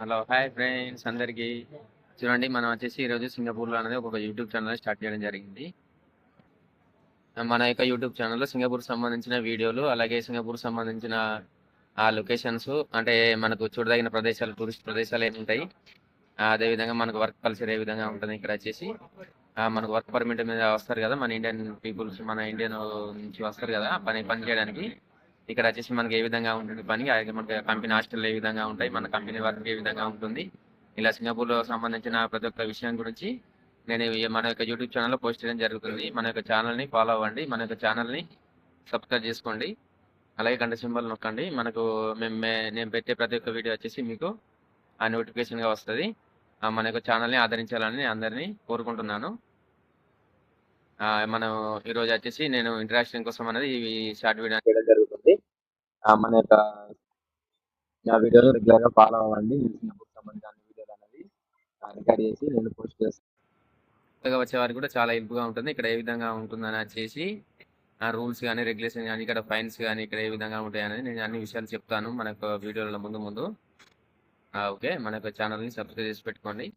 Hello hi friends అందరికీ. చూడండి, మనం వచ్చేసి ఈరోజు సింగపూర్లో అనేది ఒక యూట్యూబ్ ఛానల్ స్టార్ట్ చేయడం జరిగింది. మన యొక్క యూట్యూబ్ ఛానల్లో సింగపూర్ సంబంధించిన వీడియోలు, అలాగే సింగపూర్ సంబంధించిన ఆ లొకేషన్స్, అంటే మనకు చూడదగిన ప్రదేశాలు, టూరిస్ట్ ప్రదేశాలు ఏమి ఉంటాయి, అదేవిధంగా మనకు వర్క్ కల్చర్ ఏ విధంగా ఉంటుంది. ఇక్కడ వచ్చేసి మనకు వర్క్ పర్మిట్ మీద వస్తారు కదా, మన ఇండియన్ పీపుల్స్, మన ఇండియన్ నుంచి వస్తారు కదా పని చేయడానికి. ఇక్కడ వచ్చేసి మనకి ఏ విధంగా ఉంటుంది పని, అలాగే మనకి కంపెనీ హాస్టల్ ఏ విధంగా ఉంటాయి, మన కంపెనీ వర్క్ ఏ విధంగా ఉంటుంది, ఇలా సింగపూర్లో సంబంధించిన ప్రతి ఒక్క విషయం గురించి నేను మన యొక్క యూట్యూబ్ ఛానల్లో పోస్ట్ చేయడం జరుగుతుంది. మన యొక్క ఛానల్ని ఫాలో అవ్వండి, మన యొక్క ఛానల్ని సబ్స్క్రైబ్ చేసుకోండి, అలాగే గంట సింబల్ నొక్కండి. మనకు నేను పెట్టే ప్రతి ఒక్క వీడియో వచ్చేసి మీకు ఆ నోటిఫికేషన్గా వస్తుంది. మన యొక్క ఛానల్ని ఆదరించాలని అందరినీ కోరుకుంటున్నాను. మనం ఈరోజు వచ్చేసి నేను ఇంటరాక్షన్ కోసం అనేది ఈ షార్ట్ వీడియో చేయడం జరుగుతుంది. మన యొక్క వీడియోలు రెగ్యులర్గా ఫాలో అవ్వండి. నేను సింగపూర్ సంబంధించిన అన్ని వీడియోలు అనేది రికార్డ్ చేసి నేను పోస్ట్ చేస్తాను. కొత్తగా వచ్చే వారికి కూడా చాలా హెల్ప్గా ఉంటుంది. ఇక్కడ ఏ విధంగా ఉంటుందని వచ్చేసి రూల్స్ కానీ, రెగ్యులేషన్ కానీ, ఇక్కడ ఫైన్స్ కానీ ఇక్కడ ఏ విధంగా ఉంటాయి అనేది నేను అన్ని విషయాలు చెప్తాను మన యొక్క వీడియోల ముందు. ఓకే, మన యొక్క ఛానల్ని సబ్స్క్రైబ్ చేసి పెట్టుకోండి.